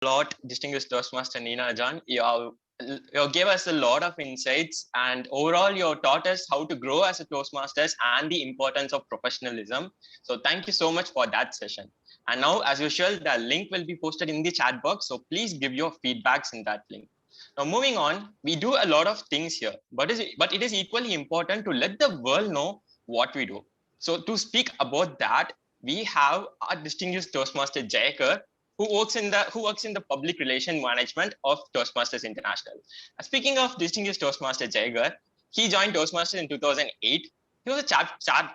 lot, distinguished Toastmaster Nina John. You gave us a lot of insights, and overall, you taught us how to grow as a Toastmasters and the importance of professionalism. So, thank you so much for that session. And now, as usual, the link will be posted in the chat box. So, please give your feedbacks in that link. Now, moving on, we do a lot of things here, but it is equally important to let the world know what we do. So, to speak about that, we have our distinguished Toastmaster Jayakar, who works in the public relation management of Toastmasters International. Speaking of distinguished Toastmaster Jayakar, he joined Toastmasters in 2008. He was a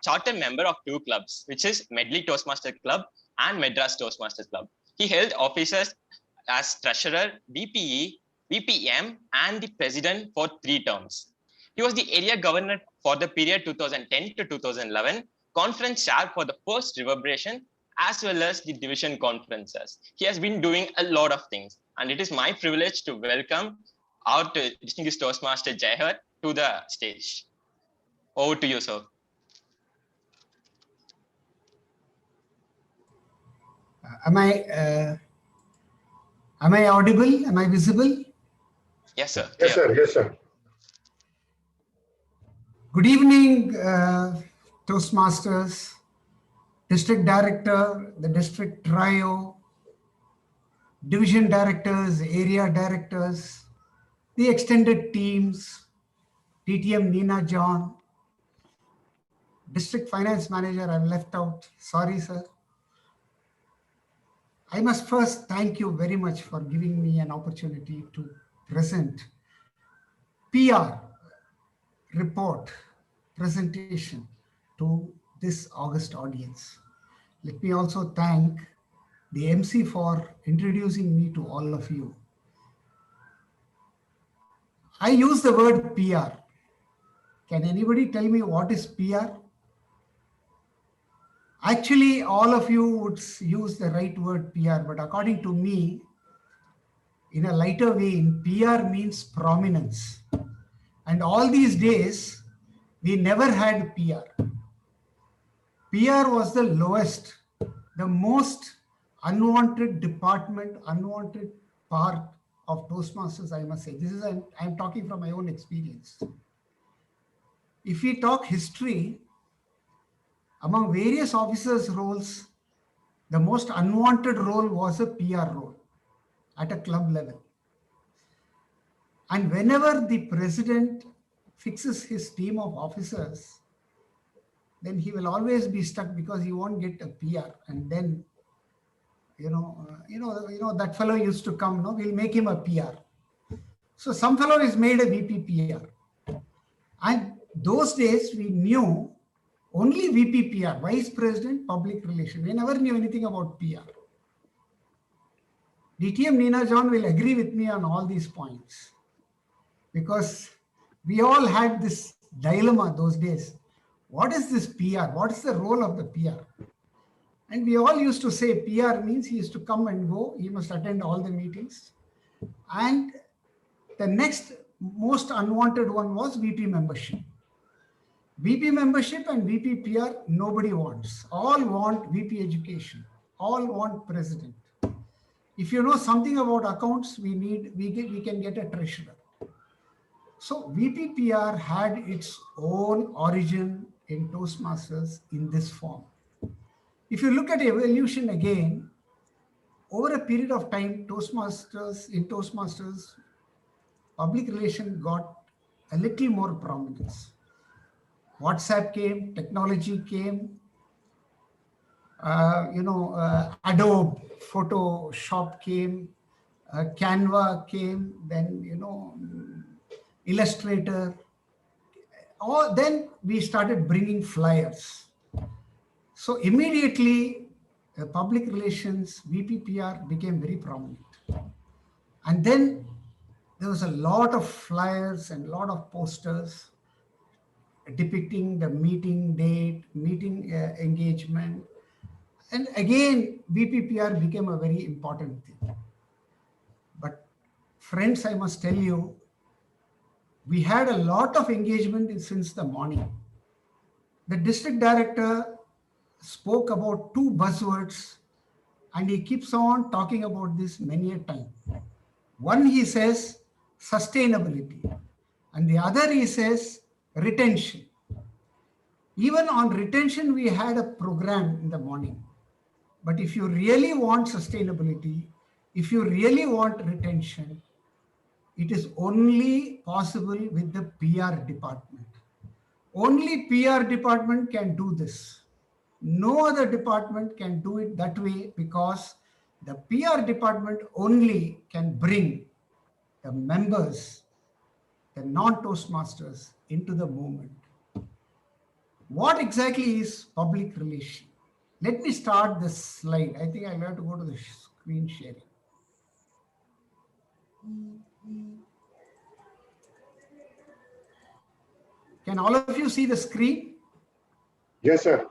charter member of two clubs, which is Medley Toastmaster Club and Madras Toastmasters Club. He held offices as treasurer, VPE, VPM, and the president for 3 terms. He was the area governor for the period 2010 to 2011, conference chair for the first reverberation, as well as the division conferences. He has been doing a lot of things, and it is my privilege to welcome our distinguished Toastmaster Jayakar to the stage. Over to you, sir. Am I audible? Am I visible? Yes, sir. Yes, sir. Yes, sir. Good evening, Toastmasters, District Director, the District Trio, Division Directors, Area Directors, the extended teams, TTM Nina John, District Finance Manager, I've left out. Sorry, sir. I must first thank you very much for giving me an opportunity to present PR report presentation to this August audience. Let me also thank the MC for introducing me to all of you. I use the word PR. Can anybody tell me what is PR? Actually, all of you would use the right word PR, but according to me, in a lighter vein, PR means prominence. And all these days, we never had PR. PR was the lowest, the most unwanted department, unwanted part of Toastmasters, I must say. I'm talking from my own experience. If we talk history, among various officers' roles, the most unwanted role was a PR role at a club level. And whenever the president fixes his team of officers, then he will always be stuck because he won't get a PR. And then, that fellow used to come, no, we'll make him a PR. So some fellow is made a VP PR. And those days we knew only VP PR, Vice President, Public Relations. We never knew anything about PR. DTM Nina John will agree with me on all these points because we all had this dilemma those days. What is this PR? What is the role of the PR? And we all used to say PR means he used to come and go. He must attend all the meetings. And the next most unwanted one was VP membership. VP membership and VP PR, nobody wants. All want VP education. All want president. If you know something about accounts, we can get a treasurer. So VP PR had its own origin in Toastmasters in this form. If you look at evolution again, over a period of time, Toastmasters, public relation got a little more prominence. WhatsApp came, technology came, Adobe Photoshop came, Canva came, then, Illustrator. Then we started bringing flyers. So immediately, public relations, VPPR became very prominent. And then there was a lot of flyers and a lot of posters depicting the meeting date, meeting engagement. And again, VPPR became a very important thing. But friends, I must tell you, we had a lot of engagement since the morning. The district director spoke about two buzzwords And he keeps on talking about this many a time. One, he says sustainability, and the other, he says retention. Even on retention, we had a program in the morning. But if you really want sustainability, if you really want retention, it is only possible with the PR department. Only PR department can do this. No other department can do it that way, because the PR department only can bring the members, the non-Toastmasters, into the movement. What exactly is public relation? Let me start this slide. I think I'll have to go to the screen sharing. Can all of you see the screen? Yes, sir.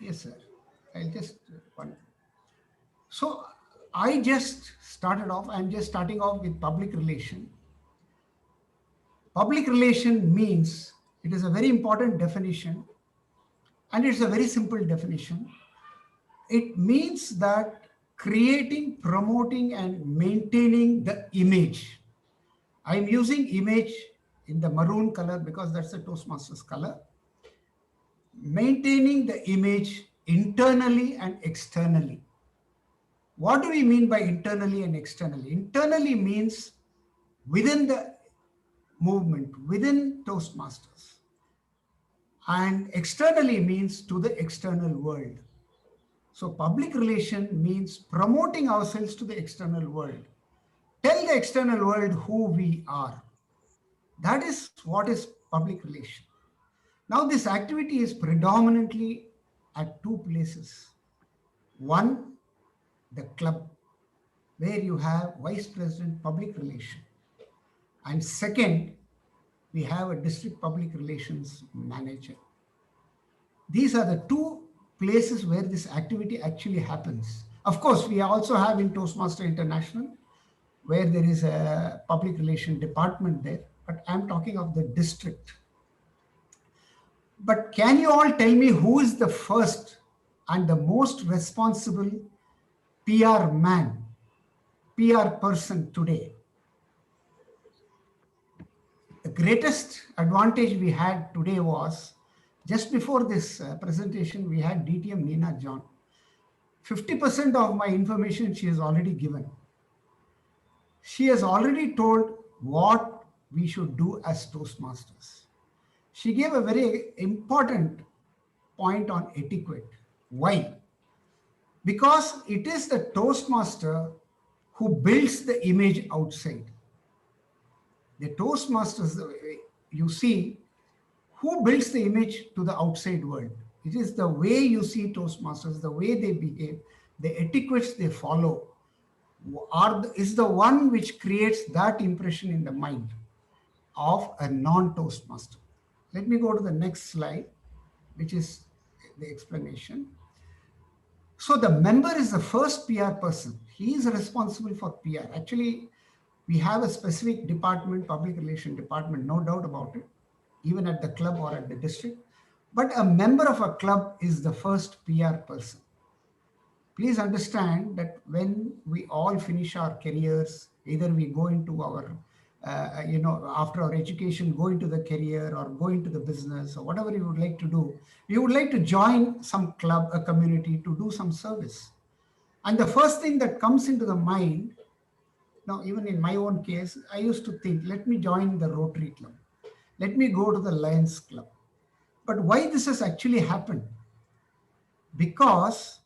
Yes, sir. I'll just one. So I just started off, I'm just starting off with public relation. Public relation means, it is a very important definition, and it's a very simple definition. It means that creating, promoting, and maintaining the image. I'm using image in the maroon color because that's the Toastmasters color. Maintaining the image internally and externally. What do we mean by internally and externally? Internally means within the movement, within Toastmasters. And externally means to the external world. So public relation means promoting ourselves to the external world. Tell the external world who we are. That is what is public relation. Now this activity is predominantly at two places. One, the club, where you have vice president public relation. And second, we have a district public relations manager. These are the two places where this activity actually happens. Of course, we also have in Toastmaster International, where there is a public relation department there, but I'm talking of the district. But can you all tell me who is the first and the most responsible PR man, PR person today? The greatest advantage we had today was, just before this presentation, we had DTM Nina John. 50% of my information she has already given. She has already told what we should do as Toastmasters. She gave a very important point on etiquette. Why? Because it is the Toastmaster who builds the image outside. The Toastmasters, you see, who builds the image to the outside world? It is the way you see Toastmasters, the way they behave, the etiquettes they follow, is the one which creates that impression in the mind of a non-Toastmaster. Let me go to the next slide, which is the explanation. So the member is the first PR person. He is responsible for PR. Actually, we have a specific department, public relation department, no doubt about it, even at the club or at the district. But a member of a club is the first PR person. Please understand that when we all finish our careers, either we go into our, after our education, go into the career or go into the business or whatever you would like to do, you would like to join some club, a community to do some service. And the first thing that comes into the mind, now even in my own case, I used to think, let me join the Rotary Club. Let me go to the Lions Club. But why this has actually happened? Because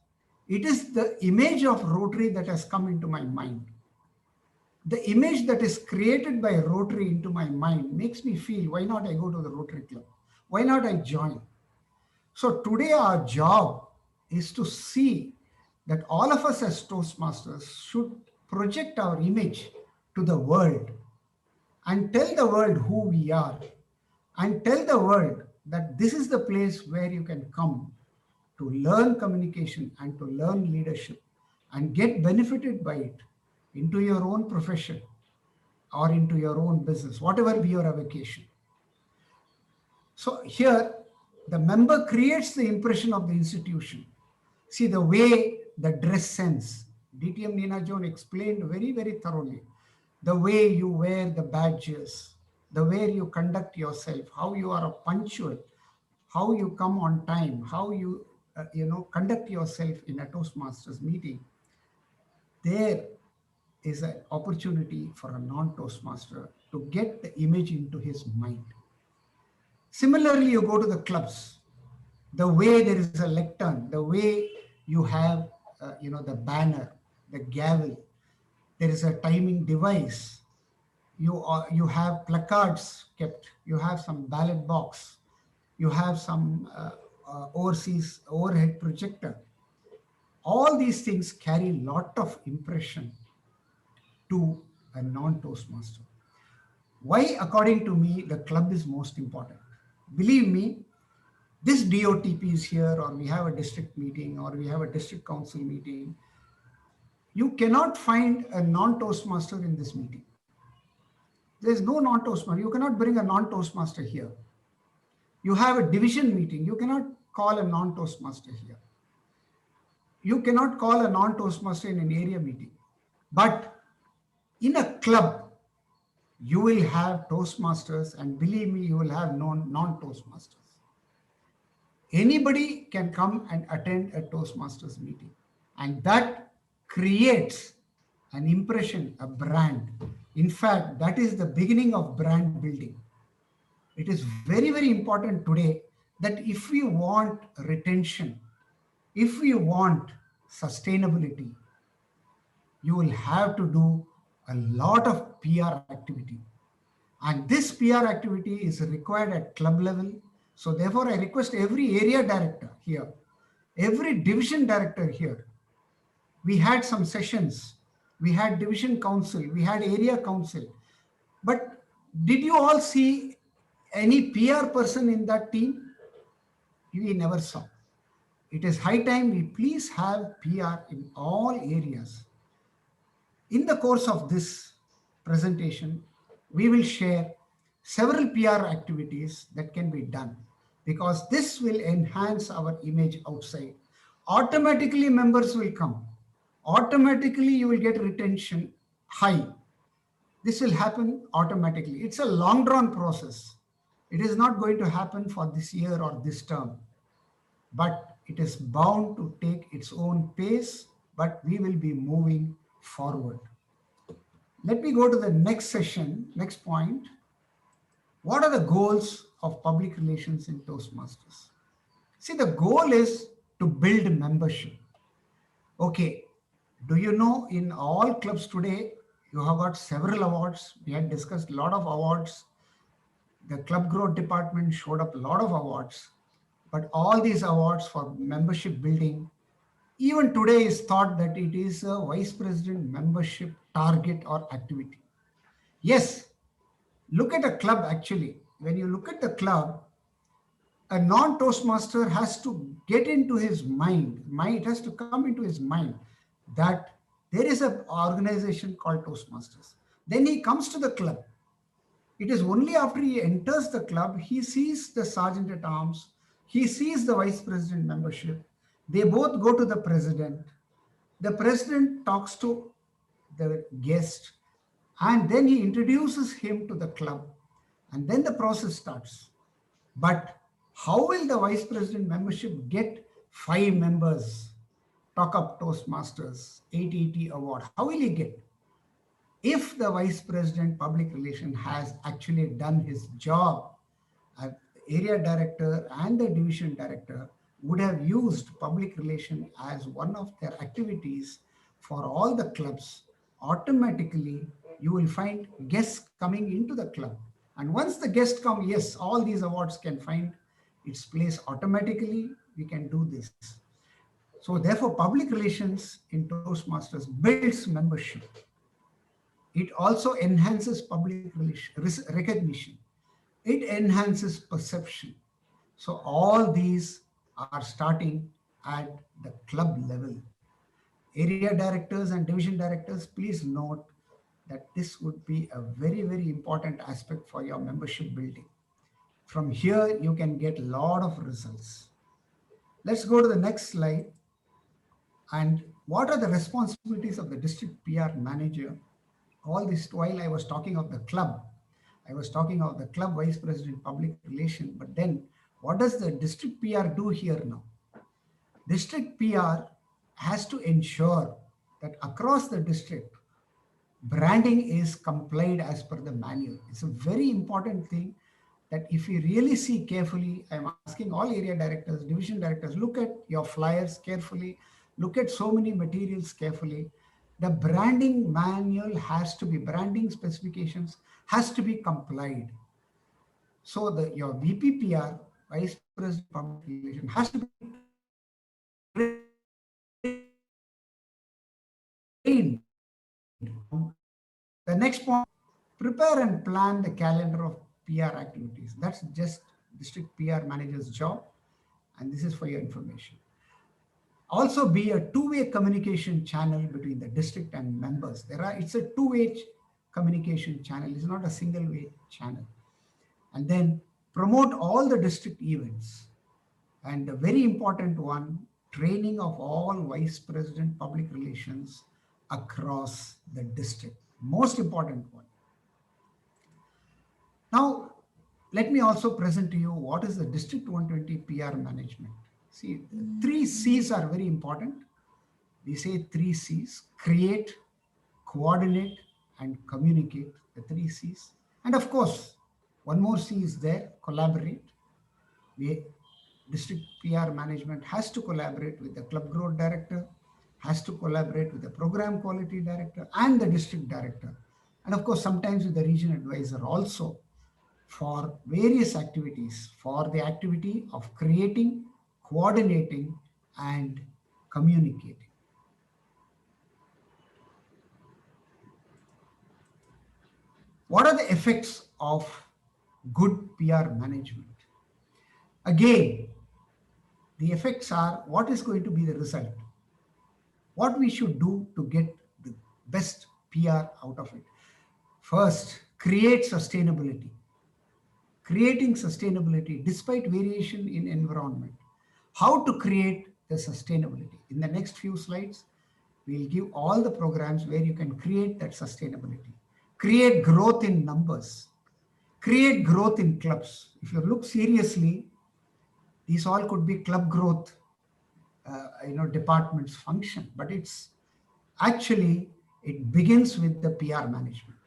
it is the image of Rotary that has come into my mind. The image that is created by Rotary into my mind makes me feel, why not I go to the Rotary Club? Why not I join? So today our job is to see that all of us as Toastmasters should project our image to the world and tell the world who we are and tell the world that this is the place where you can come to learn communication and to learn leadership and get benefited by it into your own profession or into your own business, whatever be your avocation. So here, the member creates the impression of the institution. See the way the dress sense. DTM Nina Joan explained very, very thoroughly. The way you wear the badges, the way you conduct yourself, how you are punctual, how you come on time, how you conduct yourself in a Toastmasters meeting. There is an opportunity for a non-Toastmaster to get the image into his mind. Similarly, you go to the clubs, the way there is a lectern, the way you have, the banner, the gavel, there is a timing device. You have placards kept. You have some ballot box. You have some overseas overhead projector. All these things carry lot of impression to a non-Toastmaster. Why, according to me, the club is most important? Believe me, this DOTP is here, or we have a district meeting, or we have a district council meeting. You cannot find a non-Toastmaster in this meeting. There is no non-Toastmaster. You cannot bring a non-Toastmaster here. You have a division meeting. You cannot call a non-Toastmaster here. You cannot call a non-Toastmaster in an area meeting. But in a club, you will have Toastmasters, and believe me, you will have non-Toastmasters. Anybody can come and attend a Toastmasters meeting, and that creates an impression, a brand. In fact, that is the beginning of brand building. It is very, very important today that if we want retention, if we want sustainability, you will have to do a lot of PR activity. And this PR activity is required at club level. So therefore, I request every area director here, every division director here. We had some sessions. We had division council. We had area council. But did you all see any PR person in that team? We never saw. It is high time we please have PR in all areas. In the course of this presentation, we will share several PR activities that can be done, because this will enhance our image outside. Automatically members will come. Automatically you will get retention high. This will happen automatically. It's a long drawn process. It is not going to happen for this year or this term, but it is bound to take its own pace, but we will be moving forward. Let me go to the next session, next point. What are the goals of public relations in Toastmasters? See, the goal is to build membership. Okay, do you know in all clubs today, you have got several awards. We had discussed a lot of awards. The club growth department showed up a lot of awards, but all these awards for membership building, even today is thought that it is a vice president membership target or activity. Yes, look at a club actually. When you look at the club, a non-Toastmaster has to get into his mind, it has to come into his mind that there is an organization called Toastmasters. Then he comes to the club. It is only after he enters the club, he sees the sergeant at arms, he sees the vice president membership. They both go to the president. The president talks to the guest, and then he introduces him to the club, and then the process starts. But how will the vice president membership get 5 members, talk up Toastmasters, 880 award? How will he get? If the vice president public relation has actually done his job, area director and the division director would have used public relation as one of their activities for all the clubs, automatically you will find guests coming into the club. And once the guests come, yes, all these awards can find its place automatically. We can do this. So therefore, public relations in Toastmasters builds membership. It also enhances public recognition. It enhances perception. So all these are starting at the club level. Area directors and division directors, please note that this would be a very, very important aspect for your membership building. From here, you can get a lot of results. Let's go to the next slide. And what are the responsibilities of the district PR manager? All this while I was talking of the club. I was talking of the club vice president public relation, but then what does the district PR do here now? District PR has to ensure that across the district, branding is complied as per the manual. It's a very important thing that if you really see carefully, I'm asking all area directors, division directors, look at your flyers carefully, look at so many materials carefully. The branding manual has to be, branding specifications has to be complied. So your VPPR, Vice President Public Relations, has to be trained. The next point, prepare and plan the calendar of PR activities. That's just district PR manager's job. And this is for your information. Also be a two-way communication channel between the district and members. It's a two-way communication channel. It's not a single-way channel. And then promote all the district events. And a very important one, training of all vice president public relations across the district. Most important one. Now, let me also present to you what is the District 120 PR management. See, 3 C's are very important. We say 3 C's: create, coordinate, and communicate, the 3 C's. And of course, one more C is there, collaborate. District PR management has to collaborate with the club growth director, has to collaborate with the program quality director and the district director. And of course, sometimes with the region advisor also, for various activities, for the activity of creating, coordinating, and communicating. What are the effects of good PR management? Again, the effects are what is going to be the result, what we should do to get the best PR out of it. First, create sustainability. Creating sustainability despite variation in environment. How to create the sustainability? In the next few slides, we'll give all the programs where you can create that sustainability. Create growth in numbers. Create growth in clubs. If you look seriously, these all could be club growth department's function, but it's actually, it begins with the PR management.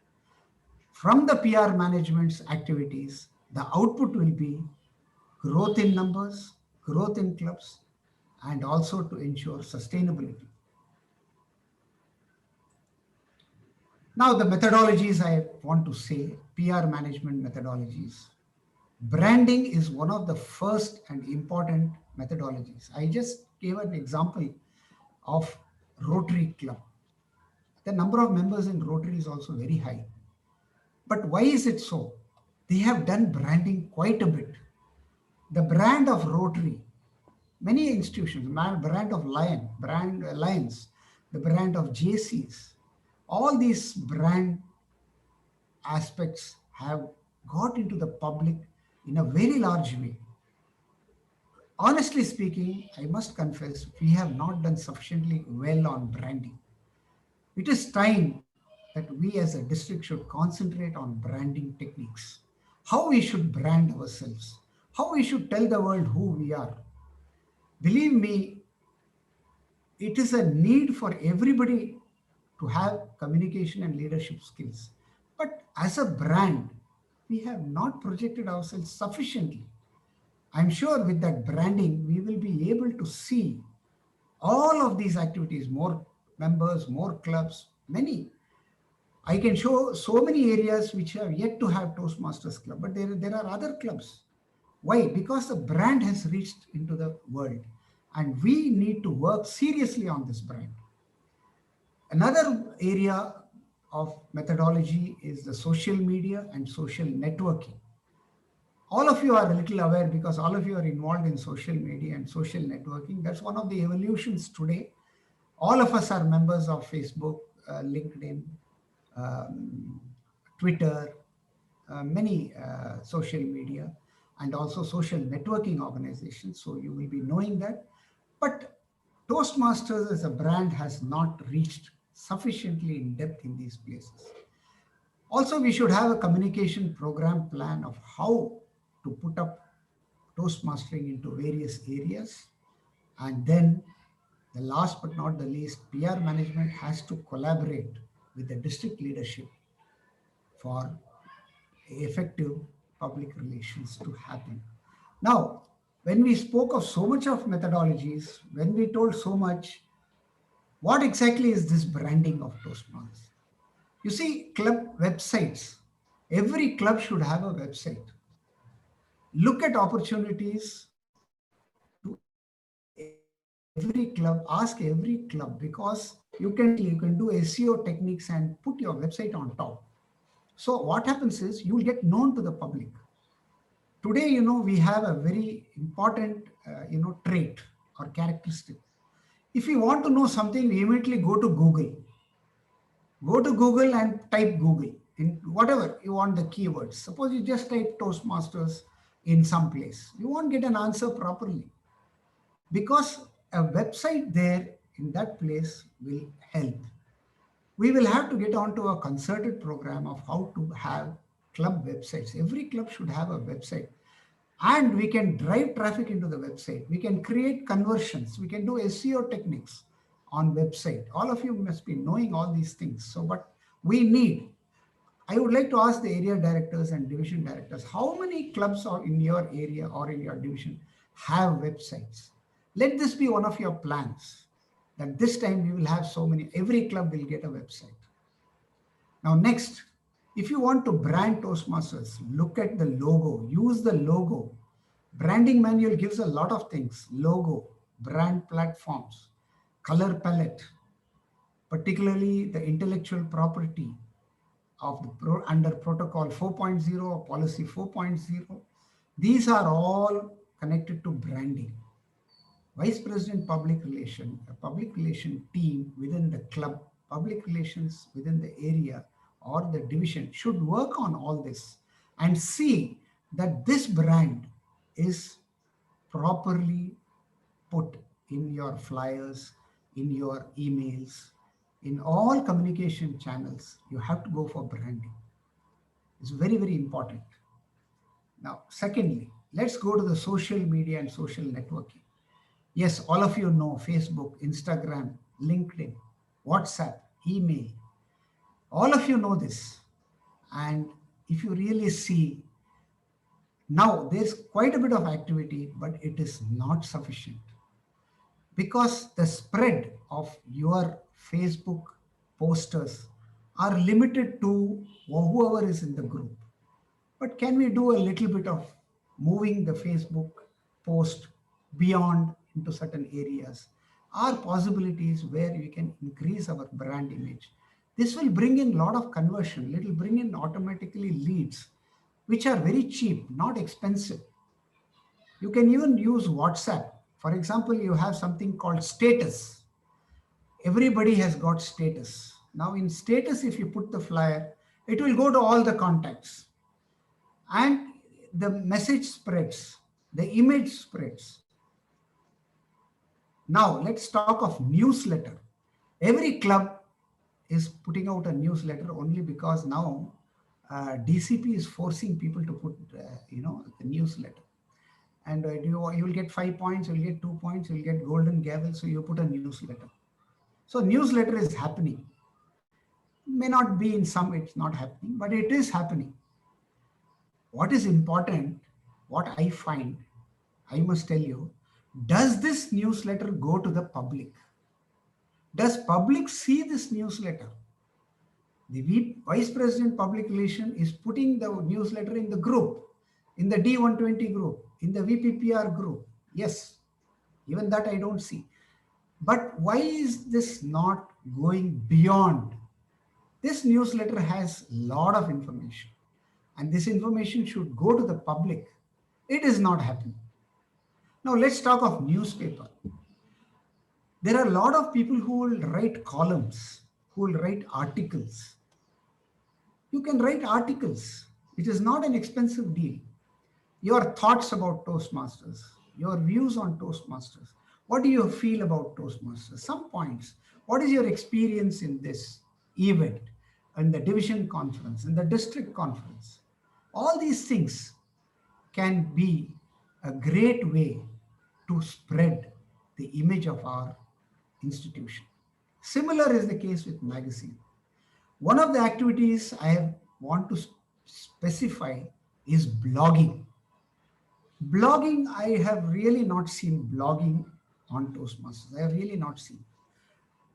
From the PR management's activities, the output will be growth in numbers, growth in clubs, and also to ensure sustainability. Now, the methodologies I want to say, PR management methodologies. Branding is one of the first and important methodologies. I just gave an example of Rotary Club. The number of members in Rotary is also very high. But why is it so? They have done branding quite a bit. The brand of Rotary, many institutions, brand of Lions, the brand of JCs, all these brand aspects have got into the public in a very large way. Honestly speaking, I must confess, we have not done sufficiently well on branding. It is time that we as a district should concentrate on branding techniques, how we should brand ourselves, how we should tell the world who we are. Believe me, it is a need for everybody to have communication and leadership skills. But as a brand, we have not projected ourselves sufficiently. I'm sure with that branding, we will be able to see all of these activities, more members, more clubs, many. I can show so many areas which have yet to have Toastmasters Club, but there are other clubs. Why? Because the brand has reached into the world and we need to work seriously on this brand. Another area of methodology is the social media and social networking. All of you are a little aware because all of you are involved in social media and social networking. That's one of the evolutions today. All of us are members of Facebook, LinkedIn, Twitter, many social media. and also social networking organizations. So you will be knowing that. But Toastmasters as a brand has not reached sufficiently in depth in these places. Also, we should have a communication program plan of how to put up Toastmastering into various areas. And then the last but not the least, PR management has to collaborate with the district leadership for effective public relations to happen. Now, when we spoke of so much of methodologies, when we told so much, what exactly is this branding of Toastmasters? You see, club websites, every club should have a website. Look at opportunities to every club, ask every club, because you can do SEO techniques and put your website on top. So what happens is you will get known to the public. Today, we have a very important, trait or characteristic. If we want to know something, we immediately go to Google. Go to Google and type Google in whatever you want the keywords. Suppose you just type Toastmasters in some place. You won't get an answer properly because a website there in that place will help. We will have to get onto a concerted program of how to have club websites. Every club should have a website. And we can drive traffic into the website. We can create conversions. We can do SEO techniques on website. All of you must be knowing all these things. So, but we need, I would like to ask the area directors and division directors, how many clubs are in your area or in your division have websites? Let this be one of your plans, that this time we will have so many, every club will get a website. Now, next, if you want to brand Toastmasters, look at the logo, use the logo. Branding manual gives a lot of things: logo, brand platforms, color palette, particularly the intellectual property of the under protocol 4.0 or policy 4.0. These are all connected to branding. Vice President Public Relation, a public relation team within the club, public relations within the area or the division should work on all this and see that this brand is properly put in your flyers, in your emails, in all communication channels. You have to go for branding. It's very, very important. Now, secondly, let's go to the social media and social networking. Yes, all of you know Facebook, Instagram, LinkedIn, WhatsApp, email. All of you know this. And if you really see, now there's quite a bit of activity, but it is not sufficient because the spread of your Facebook posters are limited to whoever is in the group. But can we do a little bit of moving the Facebook post beyond into certain areas? Are possibilities where we can increase our brand image. This will bring in a lot of conversion. It will bring in automatically leads, which are very cheap, not expensive. You can even use WhatsApp. For example, you have something called status. Everybody has got status. Now in status, if you put the flyer, it will go to all the contacts. And the message spreads, the image spreads. Now let's talk of newsletter. Every club is putting out a newsletter only because now DCP is forcing people to put, the newsletter. And you will get 5 points, you'll get 2 points, you'll get golden gavel. So you put a newsletter. So newsletter is happening. May not be in some, it's not happening, but it is happening. What is important, what I find, I must tell you, does this newsletter go to the public? Does public see this newsletter? The Vice President Public Relation is putting the newsletter in the group, in the D120 group, in the VPPR group. Yes, even that I don't see. But why is this not going beyond? This newsletter has a lot of information. And this information should go to the public. It is not happening. Now let's talk of newspaper. There are a lot of people who will write columns, who will write articles. You can write articles. It is not an expensive deal. your thoughts about Toastmasters, your views on Toastmasters. What do you feel about Toastmasters? Some points. What is your experience in this event, in the division conference, in the district conference? All these things can be a great way to spread the image of our institution. Similar is the case with magazine. One of the activities I want to specify is blogging. Blogging, I have really not seen blogging on Toastmasters. I have really not seen.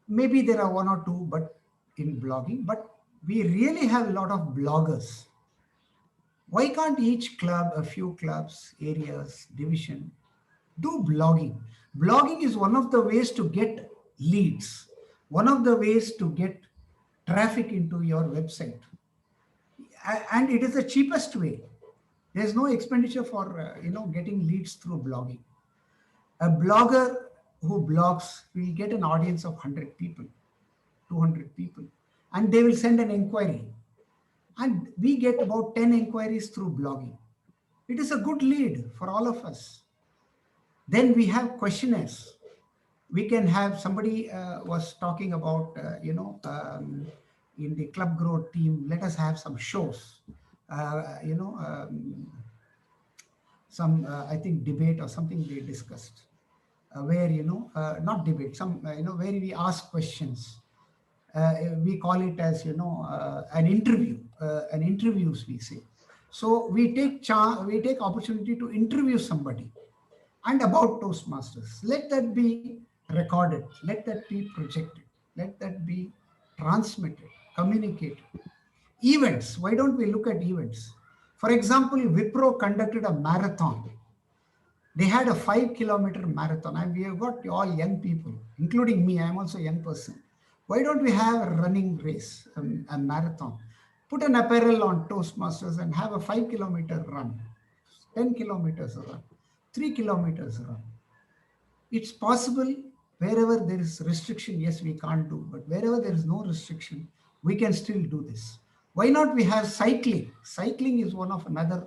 Maybe there are one or two, but in blogging, but we really have a lot of bloggers. Why can't each club, a few clubs, areas, division, do blogging? Blogging is one of the ways to get leads, one of the ways to get traffic into your website. And it is the cheapest way. There's no expenditure for getting leads through blogging. A blogger who blogs will get an audience of 100 people, 200 people, and they will send an inquiry. And we get about 10 inquiries through blogging. It is a good lead for all of us. Then we have questionnaires. We can have somebody was talking about, in the Club Grow team, let us have some shows, I think debate or something they discussed, where, not debate, where we ask questions. We call it as, an interview, an interviews we say. So we take opportunity to interview somebody and about Toastmasters. Let that be recorded. Let that be projected. Let that be transmitted, communicated. Events. Why don't we look at events? For example, Wipro conducted a marathon. They had a 5-kilometer marathon, and we have got all young people, including me. I'm also a young person. Why don't we have a running race, a marathon? Put an apparel on Toastmasters and have a 5-kilometer run, 10 kilometers run, 3 kilometers run. It's possible. Wherever there is restriction, yes, we can't do, but wherever there is no restriction, we can still do this. Why not we have cycling? Cycling is one of another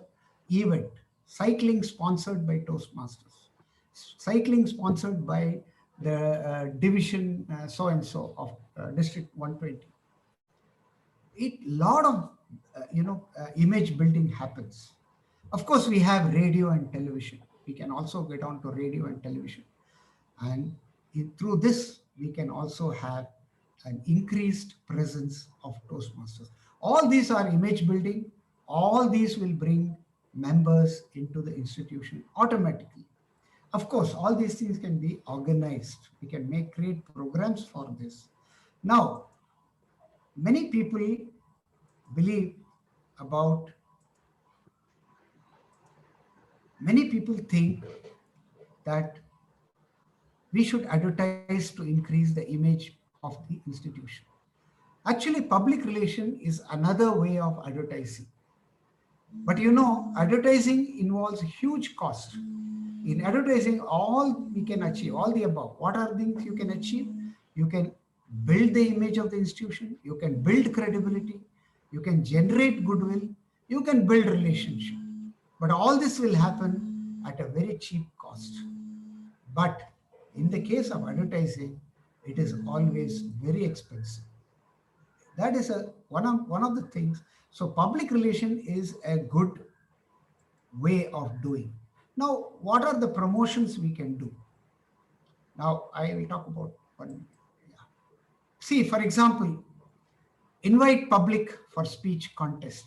event. Cycling sponsored by Toastmasters. Cycling sponsored by the division so-and-so of District 120. Lot of image building happens. Of course, we have radio and television. We can also get on to radio and television. And through this, we can also have an increased presence of Toastmasters. All these are image building. All these will bring members into the institution automatically. Of course, all these things can be organized. We can create programs for this. Now, many people think that we should advertise to increase the image of the institution. Actually, public relation is another way of advertising. But advertising involves huge cost. In advertising, all we can achieve, all the above. What are things you can achieve? You can build the image of the institution. You can build credibility. You can generate goodwill. You can build relationship. But all this will happen at a very cheap cost. But in the case of advertising, it is always very expensive. That is one of the things. So public relation is a good way of doing. Now, what are the promotions we can do? Now, I will talk about one. Yeah. See, for example, invite public for speech contest.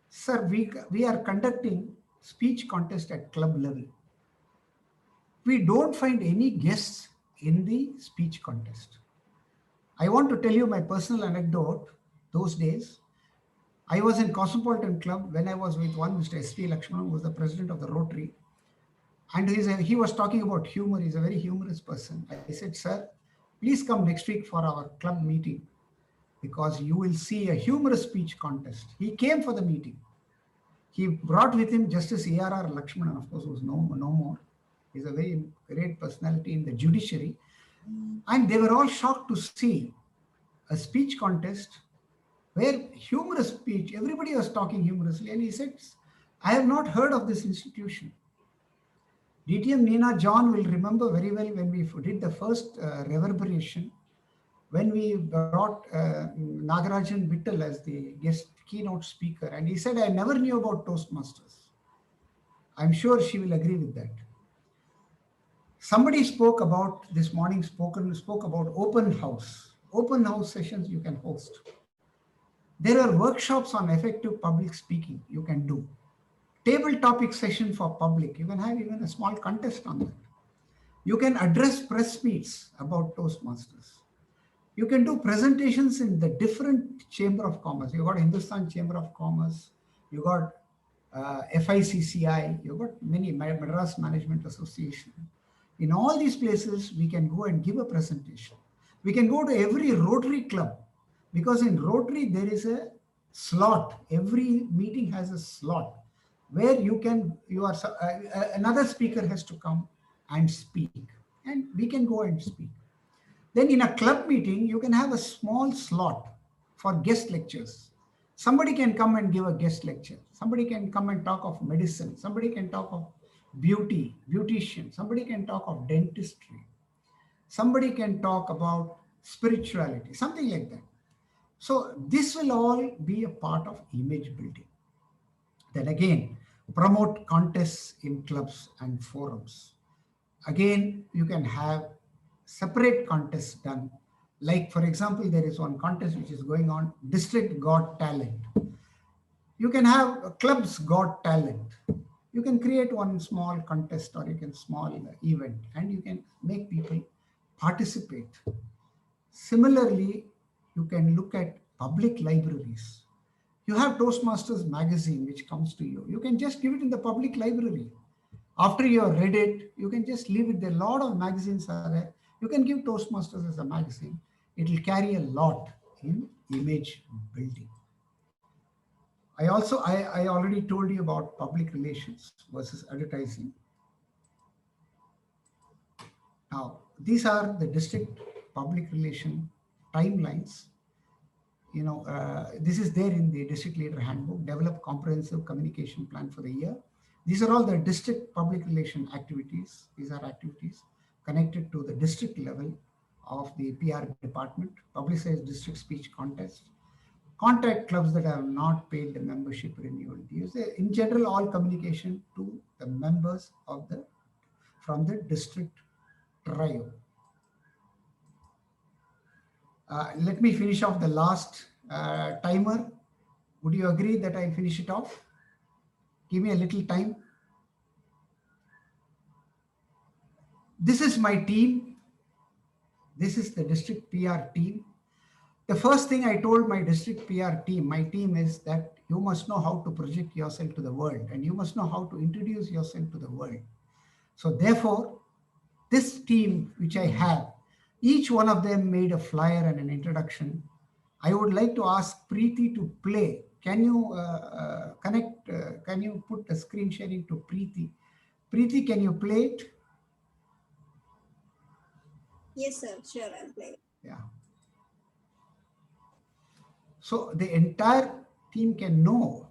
Sir, we are conducting speech contest at club level. We don't find any guests in the speech contest. I want to tell you my personal anecdote. Those days, I was in Cosmopolitan Club when I was with one Mr. S.P. Lakshman, who was the president of the Rotary. And he was talking about humor. He's a very humorous person. I said, sir, please come next week for our club meeting because you will see a humorous speech contest. He came for the meeting. He brought with him Justice A.R.R. Lakshmanan, of course, who was no more. He's a very great personality in the judiciary. And they were all shocked to see a speech contest where humorous speech, everybody was talking humorously. And he said, I have not heard of this institution. DTM Nina John will remember very well when we did the first reverberation, when we brought Nagarajan Vittal as the guest keynote speaker, and he said, I never knew about Toastmasters. I'm sure she will agree with that. Somebody spoke about this morning, spoke about open house. Open house sessions you can host. There are workshops on effective public speaking you can do. Table topic session for public. You can have even a small contest on that. You can address press meets about Toastmasters. You can do presentations in the different Chamber of Commerce. You got Hindustan Chamber of Commerce. You got FICCI. You got many, Madras Management Association. In all these places, we can go and give a presentation. We can go to every Rotary club, because in Rotary there is a slot. Every meeting has a slot where another speaker has to come and speak, and we can go and speak. Then in a club meeting, you can have a small slot for guest lectures. Somebody can come and give a guest lecture. Somebody can come and talk of medicine. Somebody can talk of beautician. Somebody can talk of dentistry. Somebody can talk about spirituality, something like that. So this will all be a part of image building. Then again, promote contests in clubs and forums. Again, you can have separate contests done. Like, for example, there is one contest which is going on, District Got Talent. You can have clubs got talent. You can create one small contest or you can small event and you can make people participate. Similarly, you can look at public libraries. You have Toastmasters magazine which comes to you. You can just give it in the public library. After you have read it, you can just leave it there. A lot of magazines are there. You can give Toastmasters as a magazine. It will carry a lot in image building. I already told you about public relations versus advertising. Now, these are the district public relation timelines. This is there in the district leader handbook. Develop comprehensive communication plan for the year. These are all the district public relation activities. These are activities connected to the district level of the PR department. Publicize district speech contest. Contact clubs that have not paid the membership renewal dues. In general, all communication to the members from the district trio. Let me finish off the last timer. Would you agree that I finish it off? Give me a little time. This is my team. This is the district PR team. The first thing I told my district PR team, my team, is that you must know how to project yourself to the world and you must know how to introduce yourself to the world. So therefore, this team which I have, each one of them made a flyer and an introduction. I would like to ask Preeti to play. Can you can you put the screen sharing to Preeti? Preeti, can you play it? Yes, sir. Sure, I'll play. Yeah. So the entire team can know.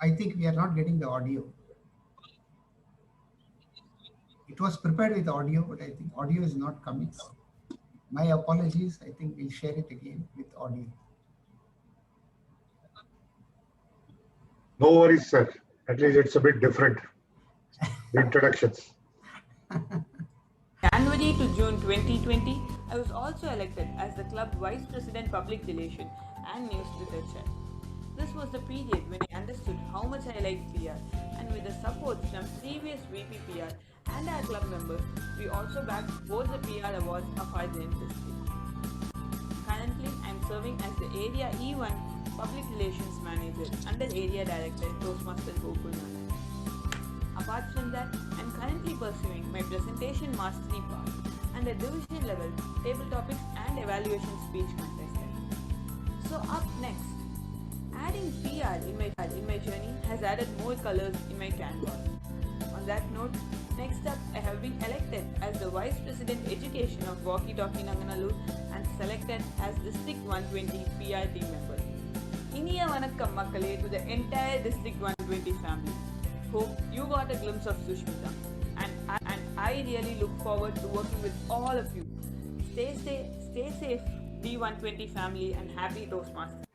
I think we are not getting the audio. It was prepared with audio, but I think audio is not coming. My apologies. I think we'll share it again with audio. No worries, sir. At least it's a bit different. The introductions. January to June 2020, I was also elected as the club Vice President Public Relation and News Literature. This was the period when I understood how much I liked PR, and with the support from previous VP PR and our club members, we also backed both the PR awards of our then district. Currently, I am serving as the Area E1 Public Relations Manager under Area Director Toastmasters Gokul Nanak. Apart from that, I am currently pursuing my presentation mastery path and a division level table topics and evaluation speech contestant. So up next, adding PR in my journey has added more colors in my canvas. On that note, next up, I have been elected as the Vice President Education of Walkie Talkie Nanganallur and selected as District 120 PR team member. Iniya vanakkam makkale to the entire District 120 family. Hope you got a glimpse of Sushmita, and I really look forward to working with all of you. Stay safe, D120 family, and happy Toastmasters.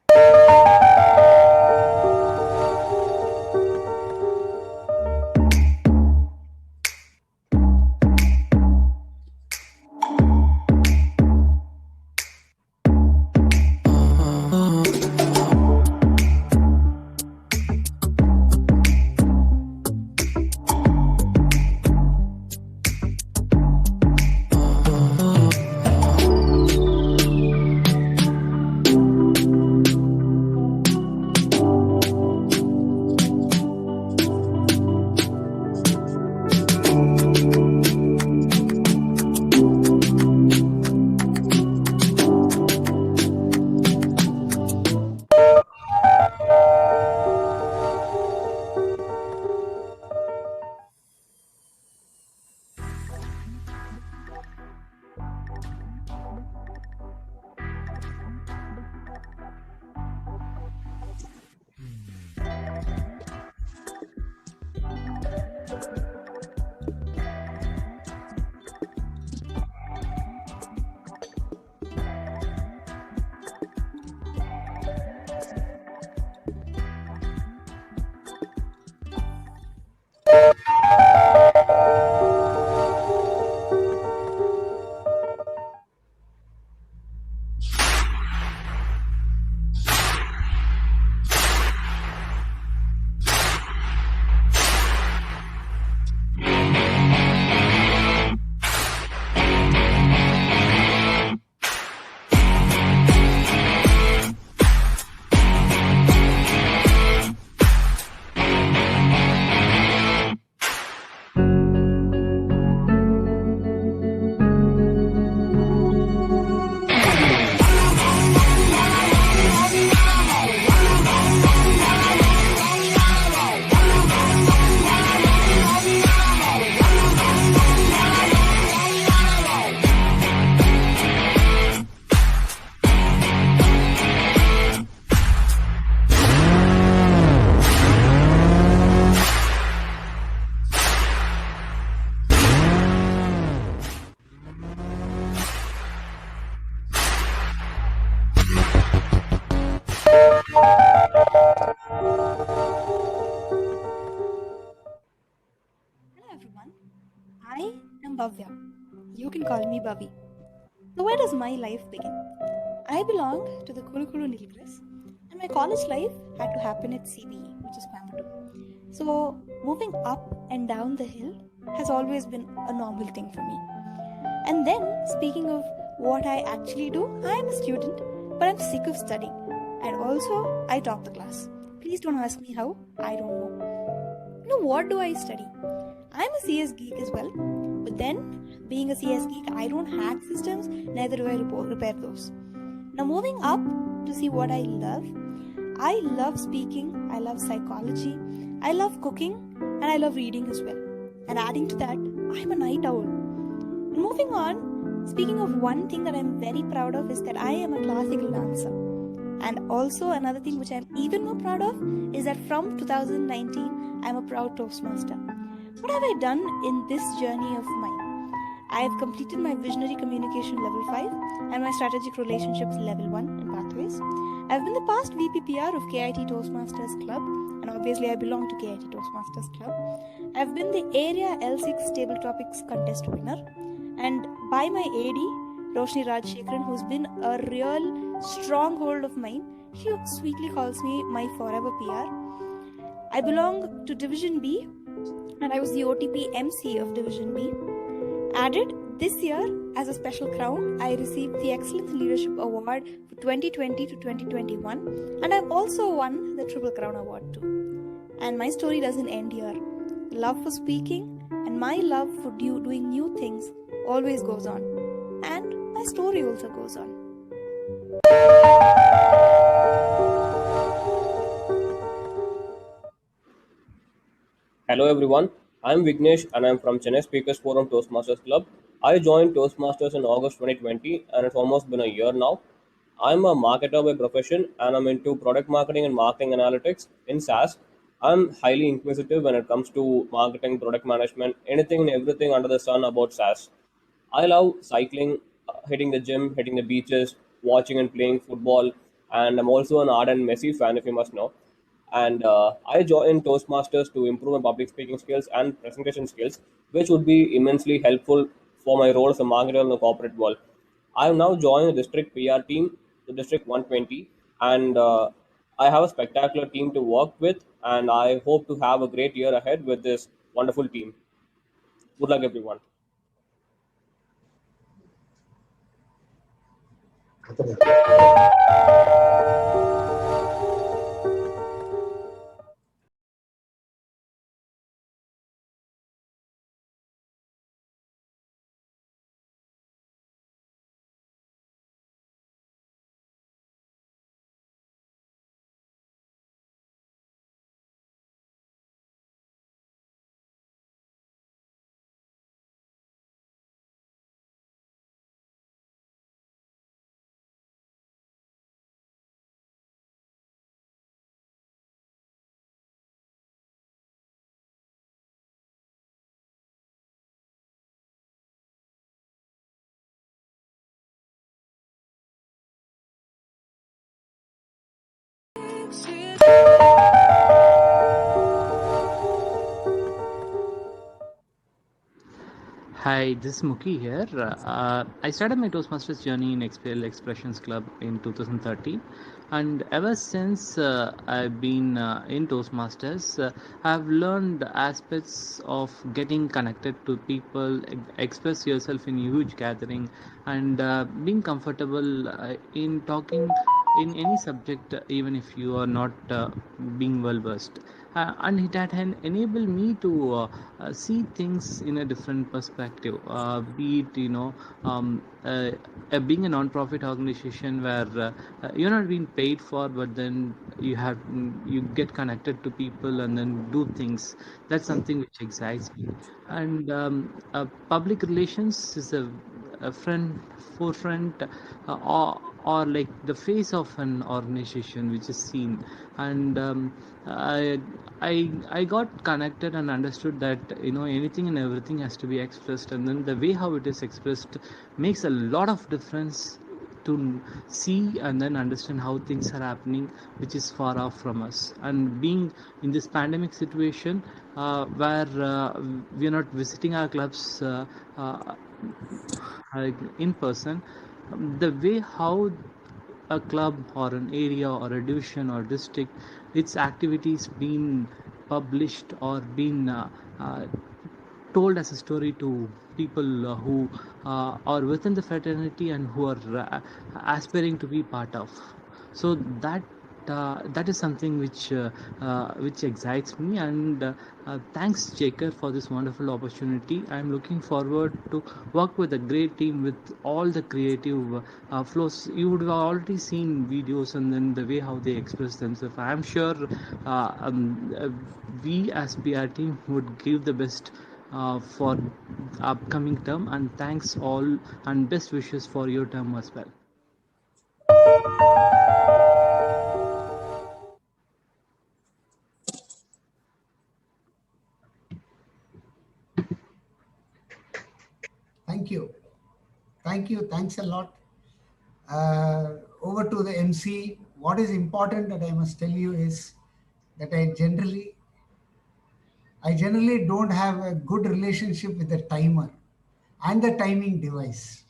Bhavya. You can call me Bhavi. So where does my life begin? I belong to the Kurukuru Nilgiris, and my college life had to happen at CBE, which is Coimbatore. So moving up and down the hill has always been a normal thing for me. And then, speaking of what I actually do, I am a student, but I'm sick of studying. And also, I top the class. Please don't ask me how, I don't know. Now, what do I study? I'm a CS geek as well, but then, being a CS geek, I don't hack systems, neither do I repair those. Now, moving up to see what I love speaking, I love psychology, I love cooking, and I love reading as well. And adding to that, I'm a night owl. And moving on, speaking of one thing that I'm very proud of is that I am a classical dancer. And also, another thing which I'm even more proud of is that from 2019, I'm a proud Toastmaster. What have I done in this journey of mine? I have completed my Visionary Communication Level 5 and my Strategic Relationships Level 1 in Pathways. I've been the past VPPR of KIT Toastmasters Club, and obviously I belong to KIT Toastmasters Club. I've been the Area L6 Table Topics Contest winner, and by my AD, Roshni Rajshekharan, who's been a real stronghold of mine, she sweetly calls me my forever PR. I belong to Division B, and I was the OTP MC of Division B. Added this year as a special crown, I received the Excellence Leadership Award for 2020 to 2021, and I've also won the Triple Crown Award too. And my story doesn't end here. Love for speaking and my love for doing new things always goes on, and my story also goes on. Hello everyone, I'm Vignesh and I'm from Chennai Speakers Forum Toastmasters Club. I joined Toastmasters in August 2020 and it's almost been a year now. I'm a marketer by profession and I'm into product marketing and marketing analytics in SaaS. I'm highly inquisitive when it comes to marketing, product management, anything and everything under the sun about SaaS. I love cycling, hitting the gym, hitting the beaches, watching and playing football, and I'm also an ardent Messi fan, if you must know. And I joined Toastmasters to improve my public speaking skills and presentation skills, which would be immensely helpful for my role as a marketer in the corporate world. I have now joined the district PR team, the District 120, and I have a spectacular team to work with, and I hope to have a great year ahead with this wonderful team. Good luck, everyone. Hi, this is Muki here. I started my Toastmasters journey in XPL Expressions Club in 2013, and ever since I've been in Toastmasters, I've learned aspects of getting connected to people, express yourself in a huge gathering, and being comfortable in talking in any subject, even if you are not being well versed. And it had enabled me to see things in a different perspective, be it being a non-profit organization where you're not being paid for, but then you get connected to people and then do things. That's something which excites me. And public relations is a front forefront, or like the face of an organization which is seen. And I got connected and understood that anything and everything has to be expressed, and then the way how it is expressed makes a lot of difference to see and then understand how things are happening, which is far off from us. And being in this pandemic situation, where we are not visiting our clubs in person, the way how a club or an area or a division or district, its activities being published or being told as a story to people who are within the fraternity and who are aspiring to be part of. So that is something which excites me. And thanks, Jaker, for this wonderful opportunity. I'm looking forward to work with a great team with all the creative flows. You would have already seen videos and then the way how they express themselves. I'm sure we as PR team would give the best for upcoming term. And thanks all and best wishes for your term as well. Thank you. Thank you. Thanks a lot. Over to the MC. What is important that I must tell you is that I generally don't have a good relationship with the timer and the timing device.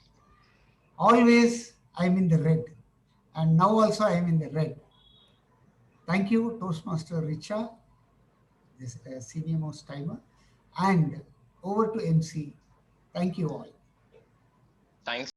Always I'm in the red, and now also I'm in the red. Thank you, Toastmaster Richa, this senior most timer, and over to MC. Thank you all. Thanks.